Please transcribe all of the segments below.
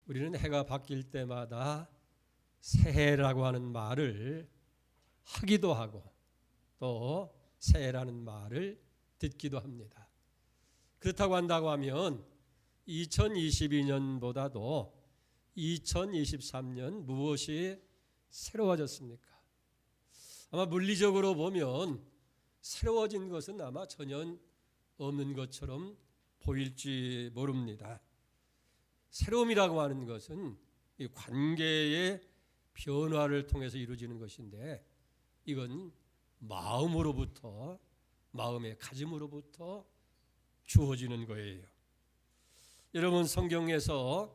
우리는 해가 바뀔 때마다 새해라고 하는 말을 하기도 하고 또 새해라는 말을 듣기도 합니다. 그렇다고 한다고 하면 2022년보다도 2023년 무엇이 새로워졌습니까? 아마 물리적으로 보면 새로워진 것은 아마 전혀 없는 것처럼 보일지 모릅니다. 새로움이라고 하는 것은 이 관계의 변화를 통해서 이루어지는 것인데 이건 마음으로부터, 마음의 가짐으로부터 주어지는 거예요. 여러분 성경에서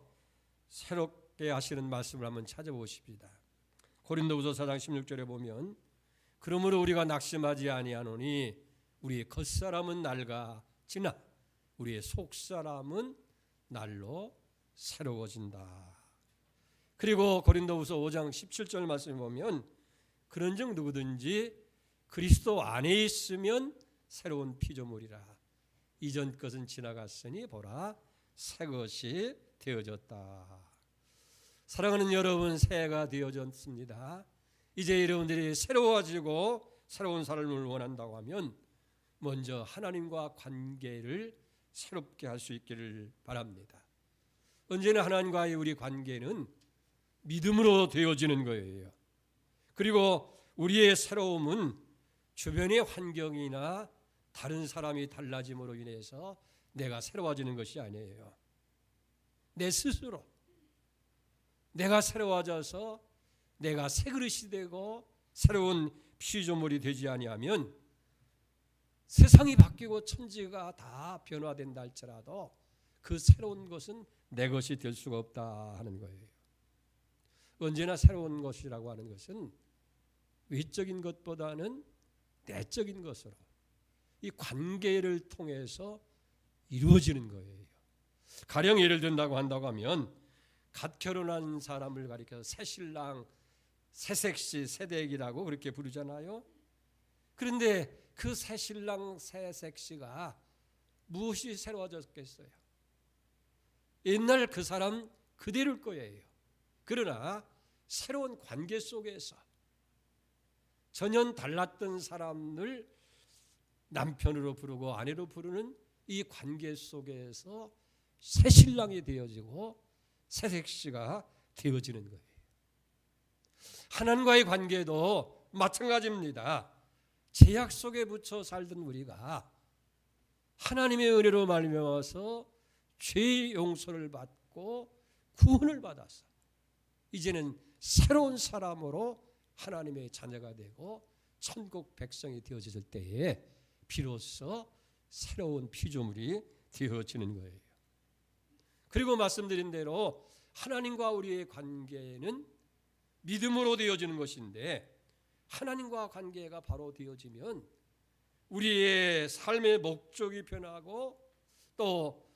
새롭게 하시는 말씀을 한번 찾아보십시다. 고린도후서 4장 16절에 보면 그러므로 우리가 낙심하지 아니하노니 우리의 겉사람은 낡아 지나 우리의 속사람은 날로 새로워진다. 그리고 고린도후서 5장 17절 말씀을 보면 그런즉 누구든지 그리스도 안에 있으면 새로운 피조물이라 이전 것은 지나갔으니 보라 새 것이 되어졌다. 사랑하는 여러분, 새해가 되어졌습니다. 이제 여러분들이 새로워지고 새로운 삶을 원한다고 하면 먼저 하나님과 관계를 새롭게 할 수 있기를 바랍니다. 언제나 하나님과의 우리 관계는 믿음으로 되어지는 거예요. 그리고 우리의 새로움은 주변의 환경이나 다른 사람이 달라짐으로 인해서 내가 새로워지는 것이 아니에요. 내 스스로 내가 새로워져서 내가 새 그릇이 되고 새로운 피조물이 되지 아니하면 세상이 바뀌고 천지가 다 변화된다 할지라도 그 새로운 것은 내 것이 될 수가 없다 하는 거예요. 언제나 새로운 것이라고 하는 것은 외적인 것보다는 내적인 것으로 이 관계를 통해서 이루어지는 거예요. 가령 예를 든다고 한다고 하면 갓 결혼한 사람을 가리켜서 새신랑, 새색시, 새댁이라고 그렇게 부르잖아요. 그런데 그 새신랑, 새색시가 무엇이 새로워졌겠어요? 옛날 그 사람 그대로일 거예요. 그러나 새로운 관계 속에서 전혀 달랐던 사람을 남편으로 부르고 아내로 부르는 이 관계 속에서 새신랑이 되어지고 새색시가 되어지는 거예요. 하나님과의 관계도 마찬가지입니다. 제약 속에 붙여 살던 우리가 하나님의 은혜로 말미암아서 죄의 용서를 받고 구원을 받아서 이제는 새로운 사람으로 하나님의 자녀가 되고 천국 백성이 되어질 때에 비로소 새로운 피조물이 되어지는 거예요. 그리고 말씀드린 대로 하나님과 우리의 관계는 믿음으로 되어지는 것인데 하나님과 관계가 바로 되어지면 우리의 삶의 목적이 변하고 또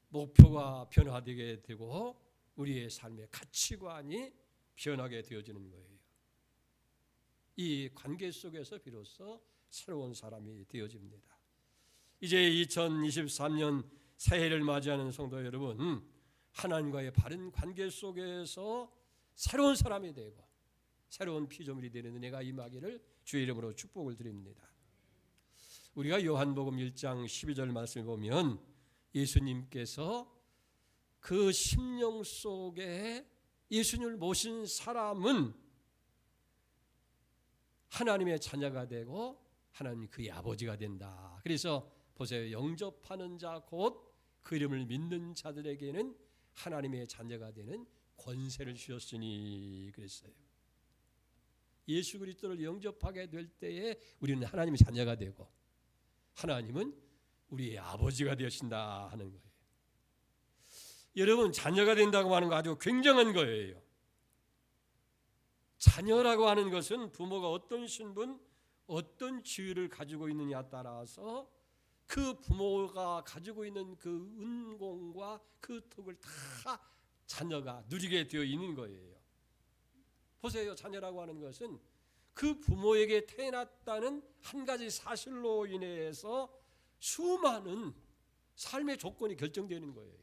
목표가 변화되게 되고 우리의 삶의 가치관이 변하게 되어지는 거예요. 이 관계 속에서 비로소 새로운 사람이 되어집니다. 이제 2023년 새해를 맞이하는 성도 여러분, 하나님과의 바른 관계 속에서 새로운 사람이 되고 새로운 피조물이 되는 은혜가 임하기를 주의 이름으로 축복을 드립니다. 우리가 요한복음 1장 12절 말씀을 보면 예수님께서 그 심령 속에 예수님을 모신 사람은 하나님의 자녀가 되고 하나님 그의 아버지가 된다. 그래서 보세요. 영접하는 자 곧 그 이름을 믿는 자들에게는 하나님의 자녀가 되는 권세를 주셨으니 그랬어요. 예수 그리스도를 영접하게 될 때에 우리는 하나님의 자녀가 되고 하나님은 우리의 아버지가 되신다 하는 거예요. 여러분 자녀가 된다고 하는 거 아주 굉장한 거예요. 자녀라고 하는 것은 부모가 어떤 신분, 어떤 지위를 가지고 있느냐에 따라서 그 부모가 가지고 있는 그 은공과 그 덕을 다 자녀가 누리게 되어 있는 거예요. 보세요. 자녀라고 하는 것은 그 부모에게 태어났다는 한 가지 사실로 인해서 수많은 삶의 조건이 결정되는 거예요.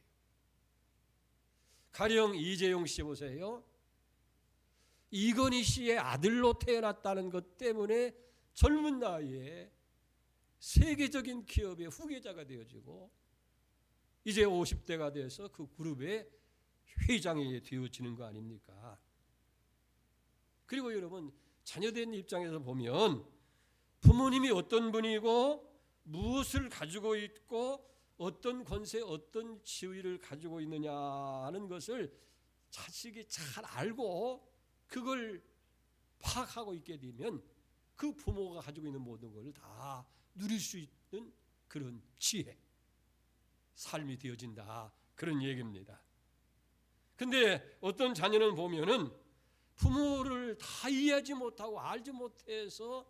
가령 이재용 씨 보세요. 이건희 씨의 아들로 태어났다는 것 때문에 젊은 나이에 세계적인 기업의 후계자가 되어지고 이제 50대가 돼서 그 그룹의 회장이 되어지는 거 아닙니까? 그리고 여러분, 자녀된 입장에서 보면 부모님이 어떤 분이고 무엇을 가지고 있고 어떤 권세, 어떤 지위를 가지고 있느냐 하는 것을 자식이 잘 알고 그걸 파악하고 있게 되면 그 부모가 가지고 있는 모든 것을 다 누릴 수 있는 그런 지혜, 삶이 되어진다, 그런 얘기입니다. 근데 어떤 자녀는 보면은 부모를 다 이해하지 못하고 알지 못해서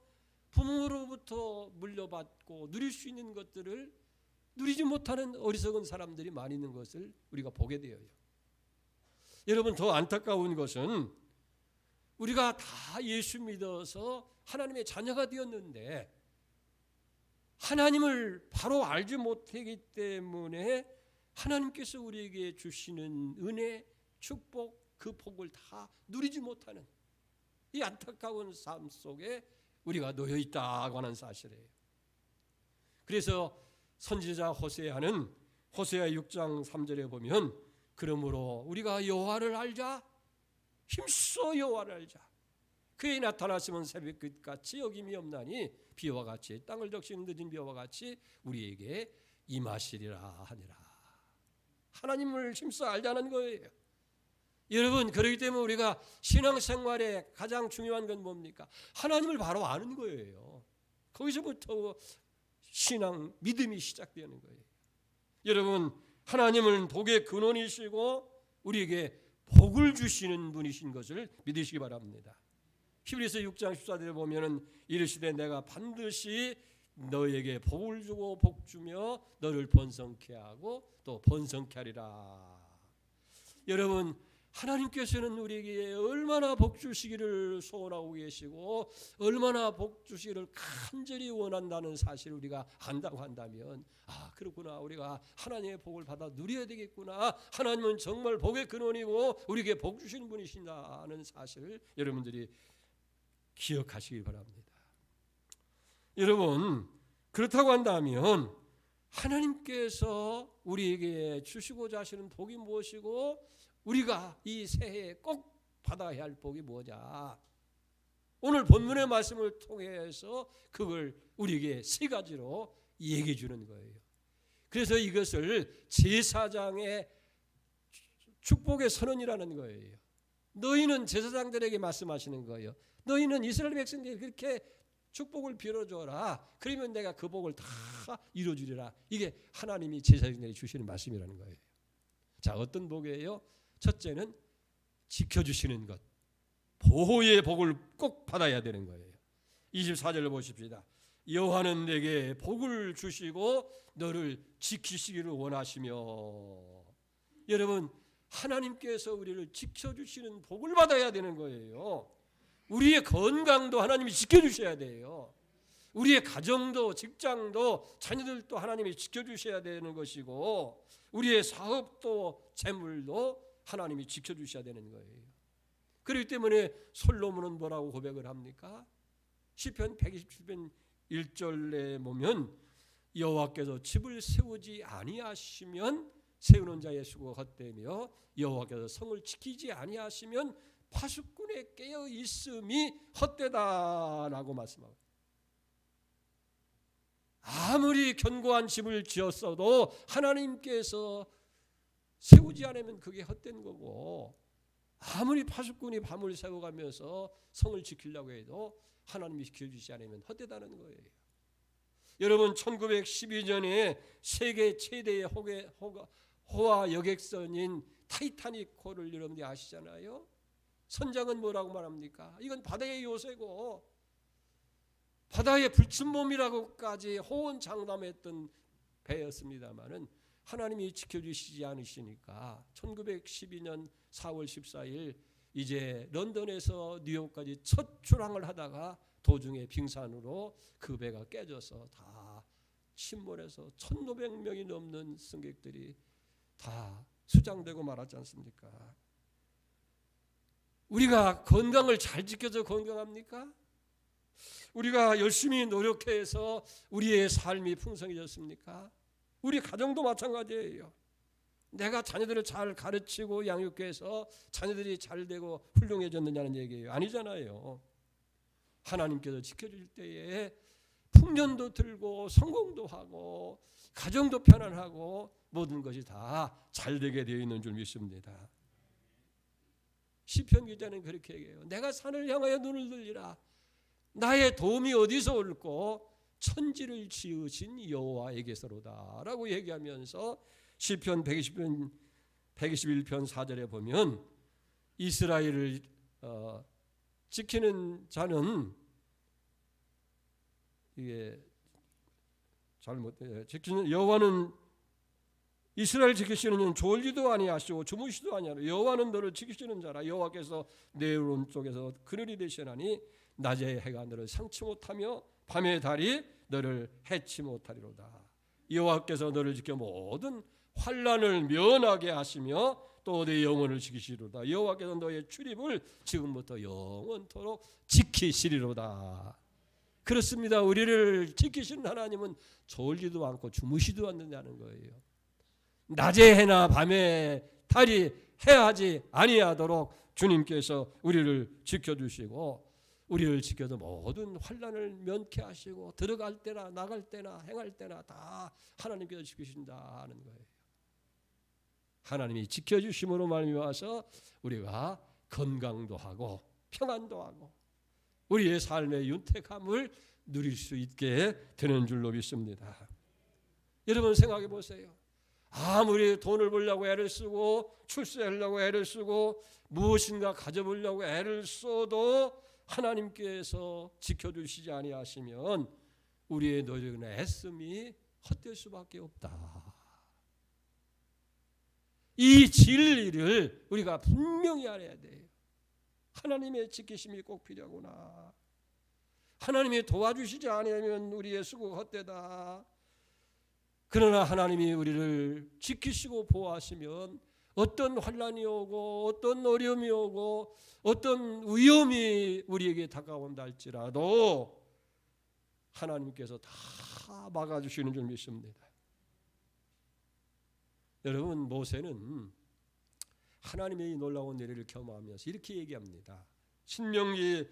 부모로부터 물려받고 누릴 수 있는 것들을 누리지 못하는 어리석은 사람들이 많이 있는 것을 우리가 보게 되어요. 여러분, 더 안타까운 것은 우리가 다 예수 믿어서 하나님의 자녀가 되었는데 하나님을 바로 알지 못하기 때문에 하나님께서 우리에게 주시는 은혜, 축복, 그 복을 다 누리지 못하는 이 안타까운 삶 속에 우리가 놓여 있다고 하는 사실이에요. 그래서 선지자 호세아는 호세아 6장 3절에 보면 그러므로 우리가 여호와를 알자, 힘써 여호와를 알자. 그의 나타나시면 새벽 끝같이 어김이 없나니 비와 같이 땅을 적시는 늦은 비와 같이 우리에게 임하시리라 하니라. 하나님을 힘써 알자는 거예요. 여러분, 그렇기 때문에 우리가 신앙생활에 가장 중요한 건 뭡니까? 하나님을 바로 아는 거예요. 거기서부터 신앙, 믿음이 시작되는 거예요. 여러분, 하나님은 복의 근원이시고 우리에게 복을 주시는 분이신 것을 믿으시기 바랍니다. 히브리서 6장 14절에 보면은 이르시되 내가 반드시 너에게 복을 주고 복 주며 너를 번성케 하고 또 번성케 하리라. 여러분, 하나님께서는 우리에게 얼마나 복 주시기를 소원하고 계시고 얼마나 복 주시기를 간절히 원한다는 사실을 우리가 안다고 한다면, 아, 그렇구나, 우리가 하나님의 복을 받아 누려야 되겠구나, 하나님은 정말 복의 근원이고 우리에게 복 주시는 분이신다는 사실을 여러분들이 기억하시기 바랍니다. 여러분, 그렇다고 한다면 하나님께서 우리에게 주시고자 하시는 복이 무엇이고 우리가 이 새해에 꼭 받아야 할 복이 뭐냐? 오늘 본문의 말씀을 통해서 그걸 우리에게 세 가지로 얘기해 주는 거예요. 그래서 이것을 제사장의 축복의 선언이라는 거예요. 너희는 제사장들에게 말씀하시는 거예요. 너희는 이스라엘 백성들에게 그렇게 축복을 빌어줘라. 그러면 내가 그 복을 다 이루어주리라. 이게 하나님이 제사장들에게 주시는 말씀이라는 거예요. 자, 어떤 복이에요? 첫째는 지켜주시는 것, 보호의 복을 꼭 받아야 되는 거예요. 24절을 보십시다. 여호와는 내게 복을 주시고 너를 지키시기를 원하시며. 여러분, 하나님께서 우리를 지켜주시는 복을 받아야 되는 거예요. 우리의 건강도 하나님이 지켜주셔야 돼요. 우리의 가정도 직장도 자녀들도 하나님이 지켜주셔야 되는 것이고 우리의 사업도 재물도 하나님이 지켜주셔야 되는 거예요. 그렇기 때문에 솔로몬은 뭐라고 고백을 합니까? 시편 127편 1절에 보면 여호와께서 집을 세우지 아니하시면 세우는 자의 수고가 헛되며 여호와께서 성을 지키지 아니하시면 파수꾼에 깨어 있음이 헛되다라고 말씀하고, 아무리 견고한 집을 지었어도 하나님께서 세우지 않으면 그게 헛된 거고, 아무리 파수꾼이 밤을 새워가면서 성을 지키려고 해도 하나님이 지켜주지 않으면 헛되다는 거예요. 여러분, 1912년에 세계 최대의 호화 여객선인 타이타닉호를 여러분들이 아시잖아요. 선장은 뭐라고 말합니까? 이건 바다의 요새고 바다의 불순몸이라고까지 호언장담했던 배였습니다마는 하나님이 지켜주시지 않으시니까 1912년 4월 14일 이제 런던에서 뉴욕까지 첫 출항을 하다가 도중에 빙산으로 그 배가 깨져서 다 침몰해서 1,500명이 넘는 승객들이 다 수장되고 말하지 않습니까? 우리가 건강을 잘 지켜서 건강합니까? 우리가 열심히 노력해서 우리의 삶이 풍성해졌습니까? 우리 가정도 마찬가지예요. 내가 자녀들을 잘 가르치고 양육해서 자녀들이 잘 되고 훌륭해졌느냐는 얘기예요. 아니잖아요. 하나님께서 지켜줄 때에 풍년도 들고 성공도 하고 가정도 편안하고 모든 것이 다 잘되게 되어 있는 줄 믿습니다. 시편 기자는 그렇게 얘기해요. 내가 산을 향하여 눈을 들리라. 나의 도움이 어디서 올꼬? 천지를 지으신 여호와에게서로다 라고 얘기하면서 시편 121편 4절에 보면 이스라엘을 지키는 자는 이게 지키는 여호와는 이스라엘 지키시는 이는 졸지도 아니하시고 주무시도 아니하라. 여호와는 너를 지키시는 자라. 여호와께서 내 오른쪽에서 그늘이 되시나니 낮에 해가 너를 상치 못하며 밤의 달이 너를 해치 못하리로다. 여호와께서 너를 지켜 모든 환난을 면하게 하시며 또 내 영혼을 지키시리로다. 여호와께서 너의 출입을 지금부터 영원토록 지키시리로다. 그렇습니다. 우리를 지키시는 하나님은 졸지도 않고 주무시도 않는다는 거예요. 낮의 해나 밤의 달이 해하지 아니하도록 주님께서 우리를 지켜주시고 우리를 지켜서 모든 환난을 면케 하시고 들어갈 때나 나갈 때나 행할 때나 다 하나님께서 지키신다는 거예요. 하나님이 지켜주심으로 말미암아서 우리가 건강도 하고 평안도 하고 우리의 삶의 윤택함을 누릴 수 있게 되는 줄로 믿습니다. 여러분 생각해 보세요. 아무리 돈을 벌려고 애를 쓰고 출세하려고 애를 쓰고 무엇인가 가져보려고 애를 써도 하나님께서 지켜주시지 아니하시면 우리의 노력이나 애씀이 헛될 수밖에 없다. 이 진리를 우리가 분명히 알아야 돼요. 하나님의 지키심이 꼭 필요하구나. 하나님이 도와주시지 않으면 우리의 수고가 헛되다. 그러나 하나님이 우리를 지키시고 보호하시면 어떤 환난이 오고 어떤 어려움이 오고 어떤 위험이 우리에게 다가온다 할지라도 하나님께서 다 막아주시는 줄 믿습니다. 여러분 모세는 하나님의 놀라운 은혜를 경험하면서 이렇게 얘기합니다. 신명기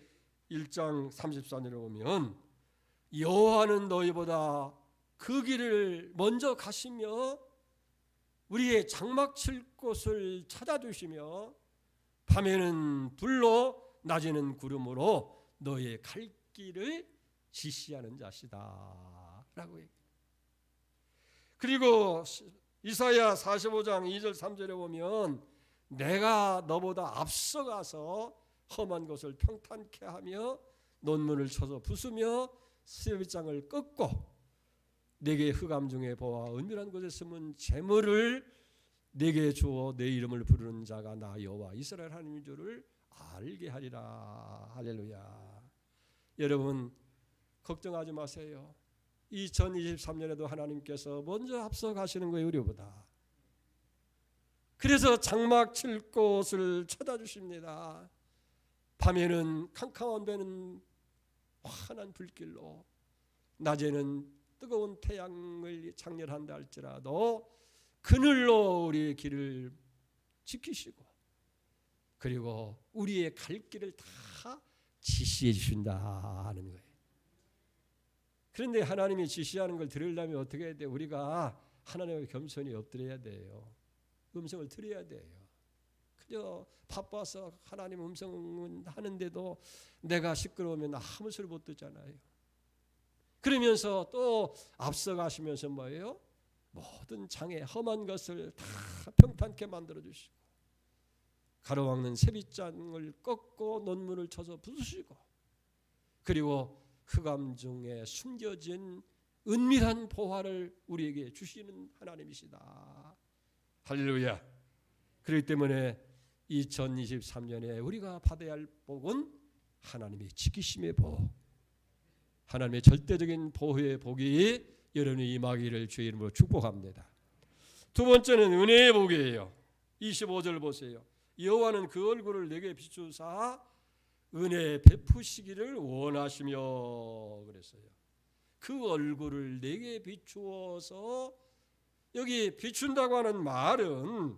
1장 34절에 보면 여호와는 너희보다 그 길을 먼저 가시며 우리의 장막 칠 곳을 찾아주시며 밤에는 불로 낮에는 구름으로 너희의 갈 길을 지시하는 자시다 라고 얘기해요. 그리고 이사야 45장 2절 3절에 보면 내가 너보다 앞서가서 험한 것을 평탄케 하며 논문을 쳐서 부수며 쇠빗장을 꺾고 내게 흑암 중에 보아 은밀한 곳에 숨은 재물을 내게 주어 내 이름을 부르는 자가 나 여호와 이스라엘 하나님인 줄을 알게 하리라. 할렐루야. 여러분 걱정하지 마세요. 2023년에도 하나님께서 먼저 앞서 가시는 거예요. 우리보다. 그래서 장막 칠 곳을 찾아주십니다. 밤에는 캄캄한 데는 환한 불길로 낮에는 뜨거운 태양을 장렬한다 할지라도 그늘로 우리의 길을 지키시고 그리고 우리의 갈 길을 다 지시해 주신다 하는 거예요. 그런데 하나님이 지시하는 걸 들으려면 어떻게 해야 돼요? 우리가 하나님의 겸손히 엎드려야 돼요. 음성을 들어야 돼요. 그저 바빠서 하나님 음성은 하는데도 내가 시끄러우면 아무 소리 못 듣잖아요. 그러면서 또 앞서가시면서 뭐예요? 모든 장애 험한 것을 다 평탄케 만들어 주시고 가로막는 쇠빗장을 꺾고 논문을 쳐서 부수시고 그리고 흑암 중에 숨겨진 은밀한 보화를 우리에게 주시는 하나님이시다. 할렐루야. 그렇기 때문에 2023년에 우리가 받아야 할 복은 하나님의 지키심의 복, 하나님의 절대적인 보호의 복이 여러분이 임하기를 주의 이름으로 축복합니다. 두 번째는 은혜의 복이에요. 25절 보세요. 여호와는 그 얼굴을 내게 비추사 은혜 베푸시기를 원하시며 그랬어요. 그 얼굴을 내게 비추어서, 여기 비춘다고 하는 말은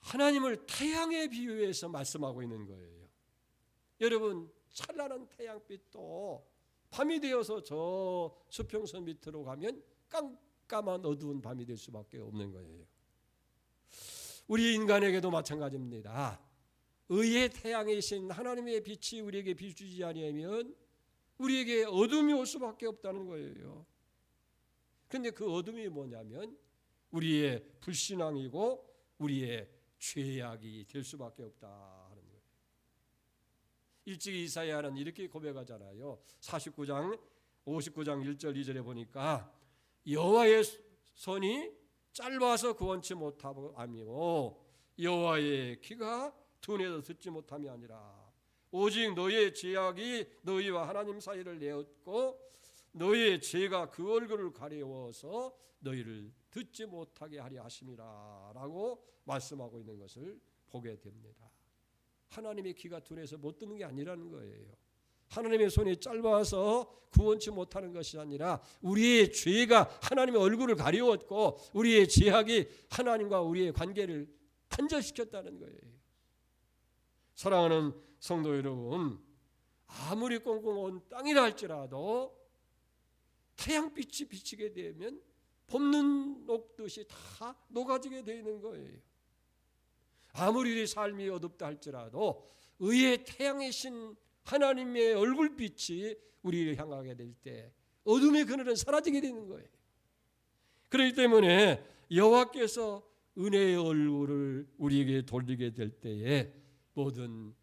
하나님을 태양에 비유해서 말씀하고 있는 거예요. 여러분, 찬란한 태양빛도 밤이 되어서 저 수평선 밑으로 가면 깜깜한 어두운 밤이 될 수밖에 없는 거예요. 우리 인간에게도 마찬가지입니다. 의의 태양이신 하나님의 빛이 우리에게 비추지 아니하면 우리에게 어둠이 올 수밖에 없다는 거예요. 그런데 그 어둠이 뭐냐면 우리의 불신앙이고 우리의 죄악이 될 수밖에 없다 하는 거예요. 일찍이 이사야는 이렇게 고백하잖아요. 49장 59장 1절 2절에 보니까 여호와의 손이 짧아서 구원치 못하고 아니요 여호와의 귀가 둔해서 듣지 못함이 아니라 오직 너의 죄악이 너희와 하나님 사이를 내었고 너의 죄가 그 얼굴을 가려워서 너희를 듣지 못하게 하려 하심이라 라고 말씀하고 있는 것을 보게 됩니다. 하나님의 귀가 둔해서 못 듣는 게 아니라는 거예요. 하나님의 손이 짧아서 구원치 못하는 것이 아니라 우리의 죄가 하나님의 얼굴을 가려웠고 우리의 죄악이 하나님과 우리의 관계를 단절시켰다는 거예요. 사랑하는 성도 여러분, 아무리 꽁꽁 땅이라 할지라도 태양빛이 비치게 되면 봄눈 녹듯이 다 녹아지게 되는 거예요. 아무리 우리 삶이 어둡다 할지라도 의의 태양이신 하나님의 얼굴빛이 우리를 향하게 될 때 어둠의 그늘은 사라지게 되는 거예요. 그렇기 때문에 여호와께서 은혜의 얼굴을 우리에게 돌리게 될 때에 모든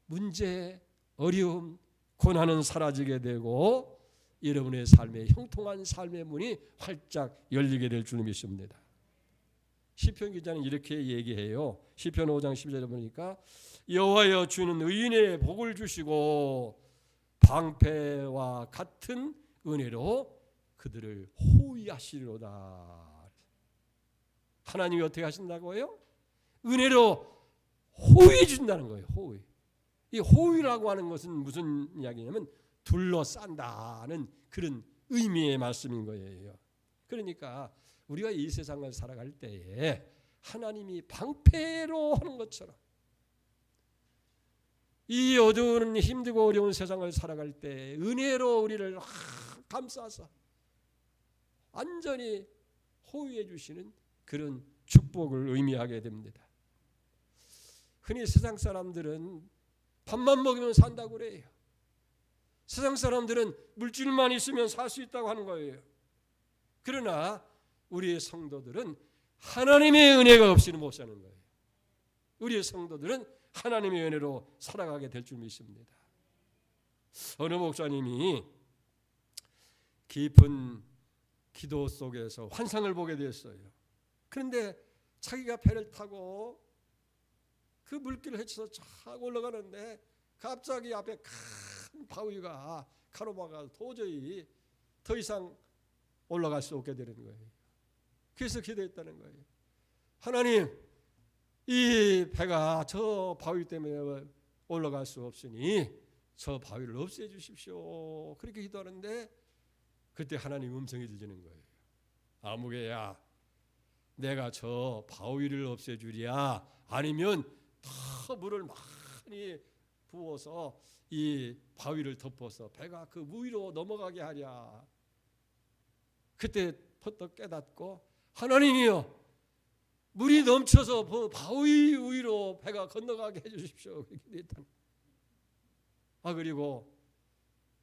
문제, 어려움, 고난은 사라지게 되고 여러분의 삶에 형통한 삶의 문이 활짝 열리게 될 줄 믿습니다. 시편 기자는 이렇게 얘기해요. 시편 5장 10절에 보니까 여호와여 주는 의인의 복을 주시고 방패와 같은 은혜로 그들을 호위하시리로다. 하나님이 어떻게 하신다고요? 은혜로 호위해 준다는 거예요. 호위. 이 호위라고 하는 것은 무슨 이야기냐면 둘러싼다는 그런 의미의 말씀인 거예요. 그러니까 우리가 이 세상을 살아갈 때에 하나님이 방패로 하는 것처럼 이 어두운 힘들고 어려운 세상을 살아갈 때 은혜로 우리를 감싸서 완전히 호위해 주시는 그런 축복을 의미하게 됩니다. 흔히 세상 사람들은 밥만 먹으면 산다고 그래요. 세상 사람들은 물질만 있으면 살 수 있다고 하는 거예요. 그러나 우리의 성도들은 하나님의 은혜가 없이는 못 사는 거예요. 우리의 성도들은 하나님의 은혜로 살아가게 될 줄 믿습니다. 어느 목사님이 깊은 기도 속에서 환상을 보게 됐어요. 그런데 자기가 배를 타고 그 물길을 헤쳐서 쫙 올라가는데 갑자기 앞에 큰 바위가 가로막아 도저히 더 이상 올라갈 수 없게 되는 거예요. 그래서 기도했다는 거예요. 하나님, 이 배가 저 바위 때문에 올라갈 수 없으니 저 바위를 없애 주십시오. 그렇게 기도하는데 그때 하나님 음성이 들리는 거예요. 아무개야, 내가 저 바위를 없애 주랴 아니면 더 물을 많이 부어서 이 바위를 덮어서 배가 그 위로 넘어가게 하랴. 그때 퍼뜩 깨닫고 하나님이여, 물이 넘쳐서 바위 위로 배가 건너가게 해주십시오. 그리고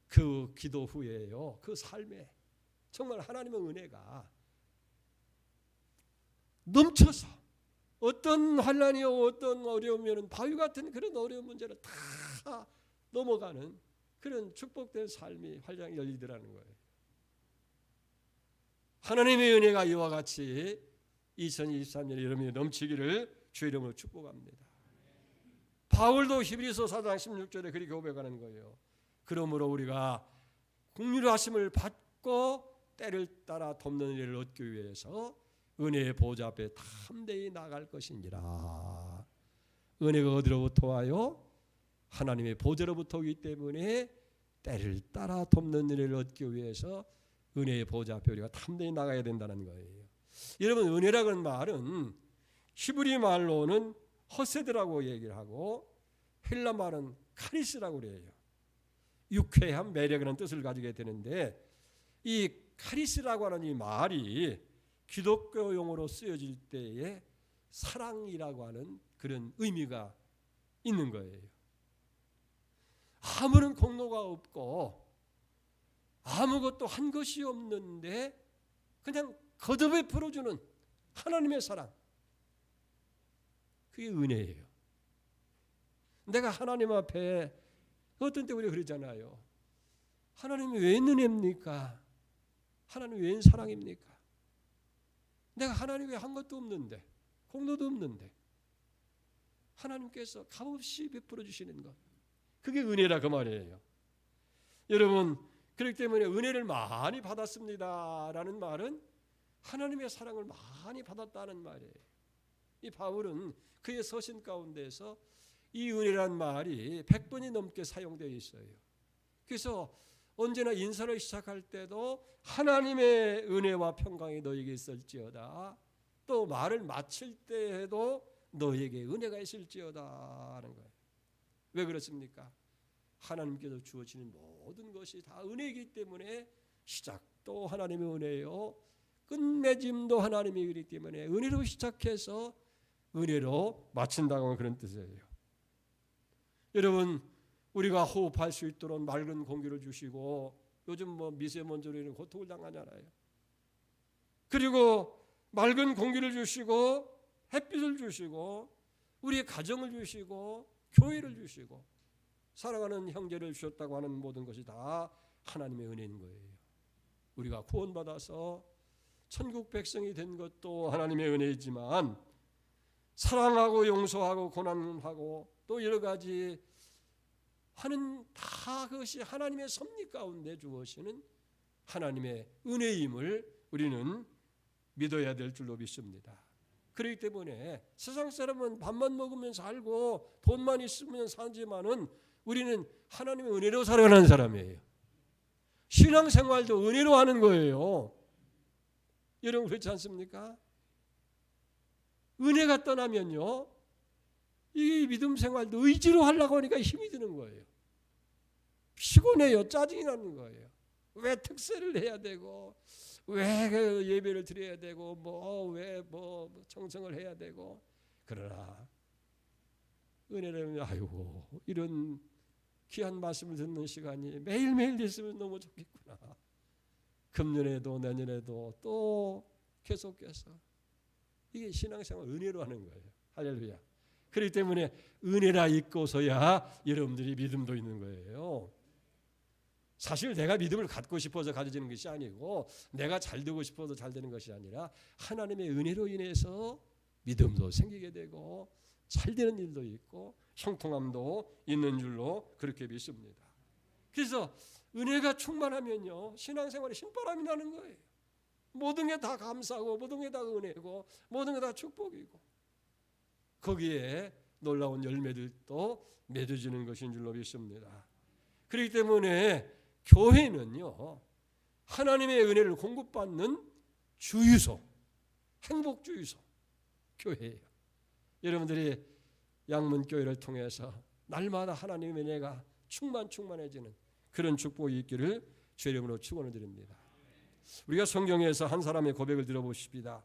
그 기도 후에요, 그 삶에 정말 하나님의 은혜가 넘쳐서 어떤 환난이요 어떤 어려움이면 바위 같은 그런 어려운 문제를 다 넘어가는 그런 축복된 삶이 활짝 열리더라는 거예요. 하나님의 은혜가 이와 같이 2023년에 여러분이 넘치기를 주의 이름으로 축복합니다. 바울도 히브리서 4장 16절에 그렇게 고백하는 거예요. 그러므로 우리가 긍휼하심을 받고 때를 따라 돕는 일을 얻기 위해서 은혜의 보좌 앞에 담대히 나갈 것이니라. 은혜가 어디로부터 와요? 하나님의 보좌로부터 오기 때문에 때를 따라 돕는 은혜를 얻기 위해서 은혜의 보좌 앞에 우리가 담대히 나가야 된다는 거예요. 여러분, 은혜라는 말은 히브리 말로는 허세드라고 얘기를 하고 헬라 말은 카리스라고 그래요. 유쾌한 매력이라는 뜻을 가지게 되는데, 이 카리스라고 하는 이 말이 기독교 용어로 쓰여질 때에 사랑이라고 하는 그런 의미가 있는 거예요. 아무런 공로가 없고 아무것도 한 것이 없는데 그냥 거듭에 풀어주는 하나님의 사랑, 그게 은혜예요. 내가 하나님 앞에 어떤 때 우리가 그러잖아요. 하나님이 웬 은혜입니까? 하나님이 웬 사랑입니까? 내가 하나님께 한 것도 없는데, 공로도 없는데 하나님께서 값없이 베풀어 주시는 것, 그게 은혜라 그 말이에요. 여러분, 그렇기 때문에 은혜를 많이 받았습니다라는 말은 하나님의 사랑을 많이 받았다는 말이에요. 이 바울은 그의 서신 가운데서 이 은혜란 말이 100번이 넘게 사용되어 있어요. 그래서 언제나 인사를 시작할 때도 하나님의 은혜와 평강이 너에게 있을지어다, 또 말을 마칠 때에도 너에게 은혜가 있을지어다 하는 거예요. 왜 그렇습니까? 하나님께서 주어지는 모든 것이 다 은혜이기 때문에 시작도 하나님의 은혜요, 끝맺음도 하나님의 은혜이기 때문에 은혜로 시작해서 은혜로 마친다고 그런 뜻이에요. 여러분, 우리가 호흡할 수 있도록 맑은 공기를 주시고, 요즘 뭐 미세먼지로 인해 고통을 당하잖아요. 그리고 맑은 공기를 주시고 햇빛을 주시고 우리의 가정을 주시고 교회를 주시고 사랑하는 형제를 주셨다고 하는 모든 것이 다 하나님의 은혜인 거예요. 우리가 구원받아서 천국 백성이 된 것도 하나님의 은혜이지만, 사랑하고 용서하고 고난하고 또 여러 가지 하는 다 그것이 하나님의 섭리 가운데 주어지는 하나님의 은혜임을 우리는 믿어야 될 줄로 믿습니다. 그렇기 때문에 세상 사람은 밥만 먹으면 살고 돈만 있으면 살지만은 우리는 하나님의 은혜로 살아가는 사람이에요. 신앙생활도 은혜로 하는 거예요. 여러분, 그렇지 않습니까? 은혜가 떠나면요, 이 믿음 생활도 의지로 하려고 하니까 힘이 드는 거예요. 피곤해요. 짜증이 나는 거예요. 왜 특세를 해야 되고, 왜 그 예배를 드려야 되고, 왜 청성을 해야 되고. 그러나 은혜라면, 아이고, 이런 귀한 말씀을 듣는 시간이 매일매일 됐으면 너무 좋겠구나. 금년에도 내년에도 또 계속해서. 이게 신앙생활 은혜로 하는 거예요. 할렐루야. 그렇기 때문에 은혜라 있고서야 여러분들이 믿음도 있는 거예요. 사실 내가 믿음을 갖고 싶어서 가져지는 것이 아니고, 내가 잘 되고 싶어서 잘 되는 것이 아니라 하나님의 은혜로 인해서 믿음도 생기게 되고 잘 되는 일도 있고 형통함도 있는 줄로 그렇게 믿습니다. 그래서 은혜가 충만하면요, 신앙생활에 신바람이 나는 거예요. 모든 게 다 감사하고 모든 게 다 은혜고 모든 게 다 축복이고, 거기에 놀라운 열매들도 맺어지는 것인 줄로 믿습니다. 그렇기 때문에 교회는요, 하나님의 은혜를 공급받는 주유소, 행복주유소 교회예요. 여러분들이 양문교회를 통해서 날마다 하나님의 은혜가 충만해지는 그런 축복이 있기를 주의 이름으로 축원을 드립니다. 우리가 성경에서 한 사람의 고백을 들어보십시다.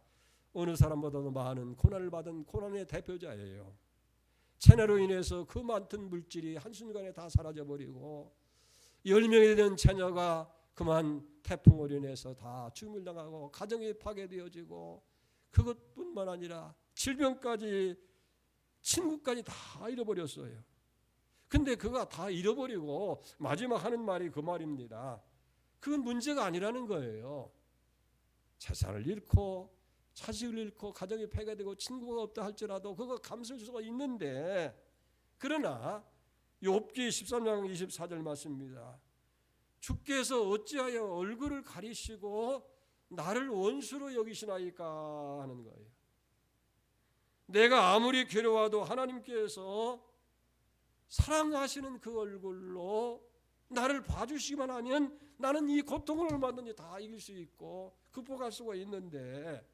어느 사람보다도 많은 고난을 받은 고난의 대표자예요. 체내로 인해서 그 많은 물질이 한순간에 다 사라져버리고 10명이 되는 자녀가 그만 태풍으로 인해서 다 죽음을 당하고 가정이 파괴되어지고, 그것뿐만 아니라 질병까지 친구까지 다 잃어버렸어요. 근데 그가 다 잃어버리고 마지막 하는 말이 그 말입니다. 그건 문제가 아니라는 거예요. 재산을 잃고 자식을 잃고 가정이 파괴되고 친구가 없다 할지라도 그거 감수할 수가 있는데, 그러나 욥기 13장 24절 말씀입니다. 주께서 어찌하여 얼굴을 가리시고 나를 원수로 여기시나이까 하는 거예요. 내가 아무리 괴로워도 하나님께서 사랑하시는 그 얼굴로 나를 봐주시기만 하면 나는 이 고통을 얼마든지 다 이길 수 있고 극복할 수가 있는데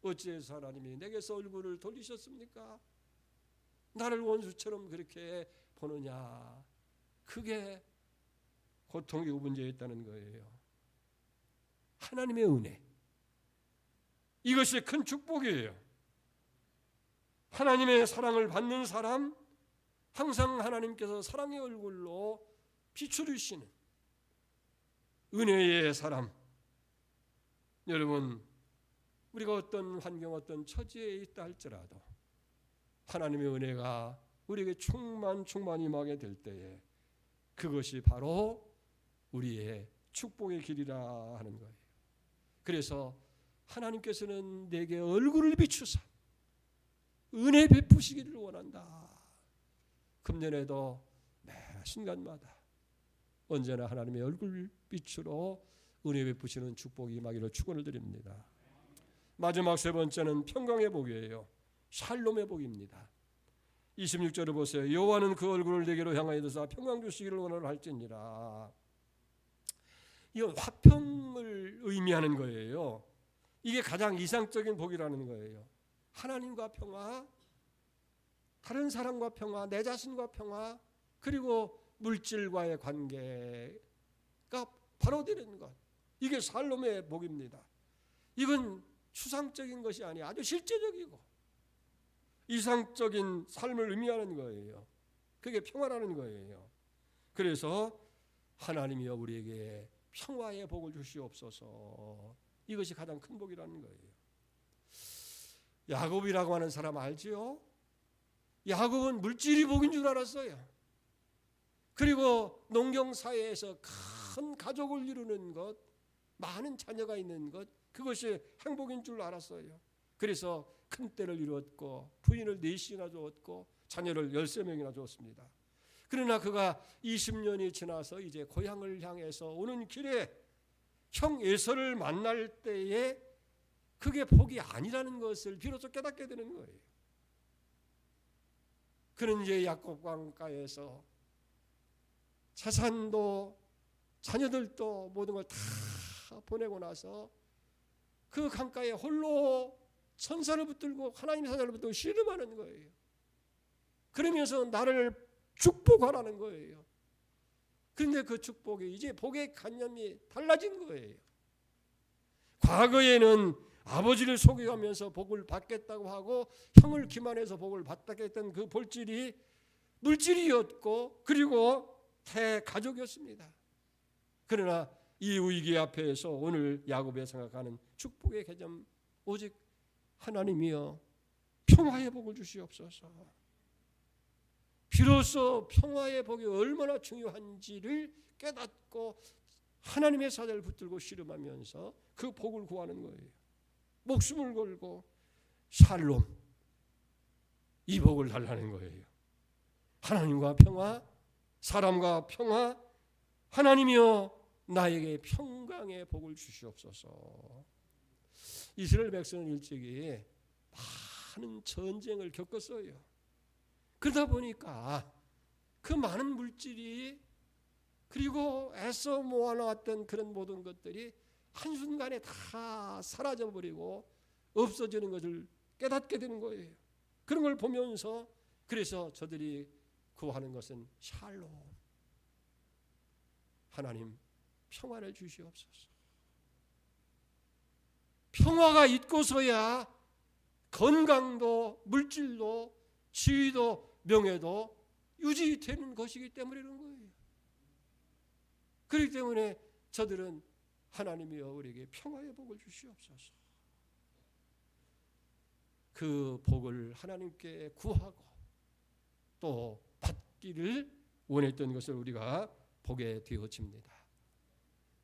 어찌해서 하나님이 내게서 얼굴을 돌리셨습니까? 나를 원수처럼 그렇게 보느냐. 그게 고통의 문제에 있다는 거예요. 하나님의 은혜, 이것이 큰 축복이에요. 하나님의 사랑을 받는 사람, 항상 하나님께서 사랑의 얼굴로 비추시는 은혜의 사람. 여러분, 우리가 어떤 환경, 어떤 처지에 있다 할지라도 하나님의 은혜가 우리에게 충만히 임하게 될 때에 그것이 바로 우리의 축복의 길이라 하는 거예요. 그래서 하나님께서는 내게 얼굴을 비추사 은혜 베푸시기를 원한다. 금년에도 매 순간마다 언제나 하나님의 얼굴 빛으로 은혜 베푸시는 축복이 임하기를 축원을 드립니다. 마지막 세 번째는 평강의 복이에요. 샬롬의 복입니다. 26절을 보세요. 여호와는 그 얼굴을 내게로 향하여 드사 평강 주시기를 원하노라 할지니라. 이건 화평을 의미하는 거예요. 이게 가장 이상적인 복이라는 거예요. 하나님과 평화, 다른 사람과 평화, 내 자신과 평화, 그리고 물질과의 관계가 바로 되는 것. 이게 샬롬의 복입니다. 이건 추상적인 것이 아니라 아주 실제적이고 이상적인 삶을 의미하는 거예요. 그게 평화라는 거예요. 그래서 하나님이여 우리에게 평화의 복을 주시옵소서. 이것이 가장 큰 복이라는 거예요. 야곱이라고 하는 사람 알지요? 야곱은 물질이 복인 줄 알았어요. 그리고 농경사회에서 큰 가족을 이루는 것, 많은 자녀가 있는 것, 그것이 행복인 줄 알았어요. 그래서 큰 떼를 이루었고 부인을 4씩이나 주었고 자녀를 13명이나 주었습니다. 그러나 그가 20년이 지나서 이제 고향을 향해서 오는 길에 형 에서를 만날 때에 그게 복이 아니라는 것을 비로소 깨닫게 되는 거예요. 그는 이제 야곱 강가에서 재산도 자녀들도 모든 걸 다 보내고 나서 그 강가에 홀로 천사를 붙들고 하나님의 사자를 붙들고 씨름하는 거예요. 그러면서 나를 축복하라는 거예요. 그런데 그 축복이 이제 복의 관념이 달라진 거예요. 과거에는 아버지를 속여가면서 복을 받겠다고 하고 형을 기만해서 복을 받겠다는 그 본질이 물질이었고 그리고 대가족이었습니다. 그러나 이 위기 앞에서 오늘 야곱이 생각하는 축복의 개념, 오직 하나님이여 평화의 복을 주시옵소서. 비로소 평화의 복이 얼마나 중요한지를 깨닫고 하나님의 사자를 붙들고 씨름하면서 그 복을 구하는 거예요. 목숨을 걸고 샬롬, 이 복을 달라는 거예요. 하나님과 평화, 사람과 평화, 하나님이여 나에게 평강의 복을 주시옵소서. 이스라엘 백성은 일찍이 많은 전쟁을 겪었어요. 그러다 보니까 그 많은 물질이 그리고 애써 모아놨던 그런 모든 것들이 한순간에 다 사라져버리고 없어지는 것을 깨닫게 되는 거예요. 그런 걸 보면서 그래서 저들이 구하는 것은 샬롬, 하나님 평화를 주시옵소서. 평화가 있고서야 건강도 물질도 지위도 명예도 유지되는 것이기 때문에 그런 거예요. 그렇기 때문에 저들은 하나님이여 우리에게 평화의 복을 주시옵소서. 그 복을 하나님께 구하고 또 받기를 원했던 것을 우리가 보게 되어집니다.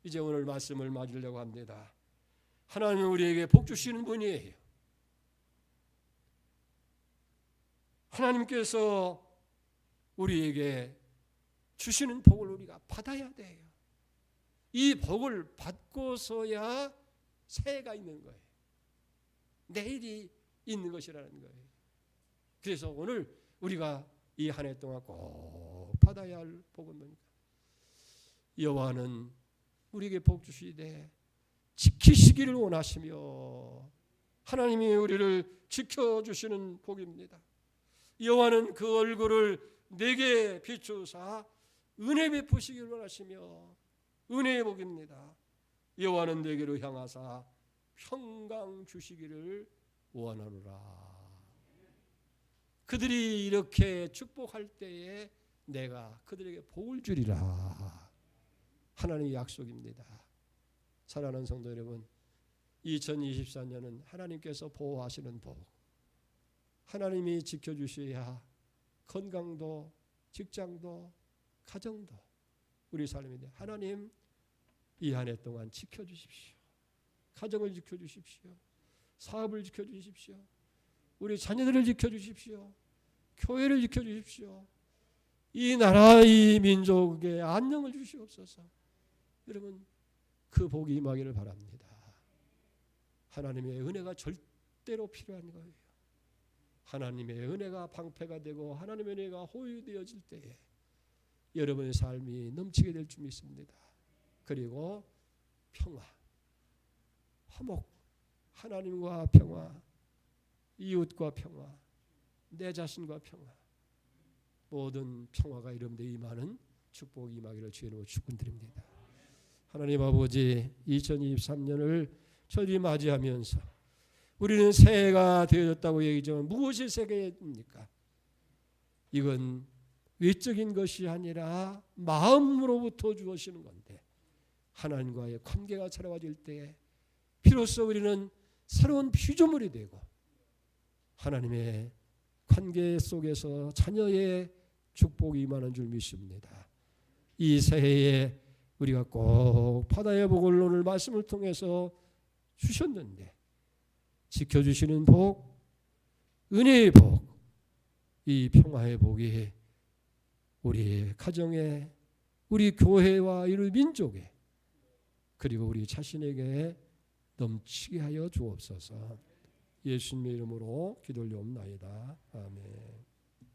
이제 오늘 말씀을 맞으려고 합니다. 하나님은 우리에게 복 주시는 분이에요. 하나님께서 우리에게 주시는 복을 우리가 받아야 돼요. 이 복을 받고서야 새해가 있는 거예요. 내일이 있는 것이라는 거예요. 그래서 오늘 우리가 이 한 해 동안 꼭 받아야 할 복은 뭡니까? 여호와는 우리에게 복 주시되 지키시기를 원하시며 하나님이 우리를 지켜주시는 복입니다. 여호와는 그 얼굴을 내게 비추사 은혜 베푸시기를 원하시며 은혜의 복입니다. 여호와는 내게로 향하사 평강 주시기를 원하노라. 그들이 이렇게 축복할 때에 내가 그들에게 복을 주리라. 하나님의 약속입니다. 사랑하는 성도 여러분, 2024년은 하나님께서 보호하시는 복, 하나님이 지켜주셔야 건강도, 직장도, 가정도, 우리 삶인데 하나님 이 한 해 동안 지켜주십시오. 가정을 지켜주십시오. 사업을 지켜주십시오. 우리 자녀들을 지켜주십시오. 교회를 지켜주십시오. 이 나라, 이 민족에 안녕을 주시옵소서. 여러분, 그 복이 임하기를 바랍니다. 하나님의 은혜가 절대로 필요한 거예요. 하나님의 은혜가 방패가 되고 하나님의 은혜가 호유되어질 때에 여러분의 삶이 넘치게 될 줄 믿습니다. 그리고 평화, 화목, 하나님과 평화, 이웃과 평화, 내 자신과 평화, 모든 평화가 여러분들 임하는 축복이 임하기를 주의 이름으로 축원드립니다. 하나님 아버지, 2023년을 저희 맞이하면서 우리는 새해가 되어졌다고 얘기하지만 무엇이 새해입니까? 이건 외적인 것이 아니라 마음으로부터 주어지는 건데 하나님과의 관계가 살아질 때에 비로소 우리는 새로운 피조물이 되고 하나님의 관계 속에서 자녀의 축복이 임하는 줄 믿습니다. 이 새해에 우리가 꼭 바다의 복을 오늘 말씀을 통해서 주셨는데 지켜주시는 복, 은혜의 복, 이 평화의 복이 우리 가정에, 우리 교회와 우리 민족에 그리고 우리 자신에게 넘치게 하여 주옵소서. 예수님의 이름으로 기도 올려옵나이다. 아멘.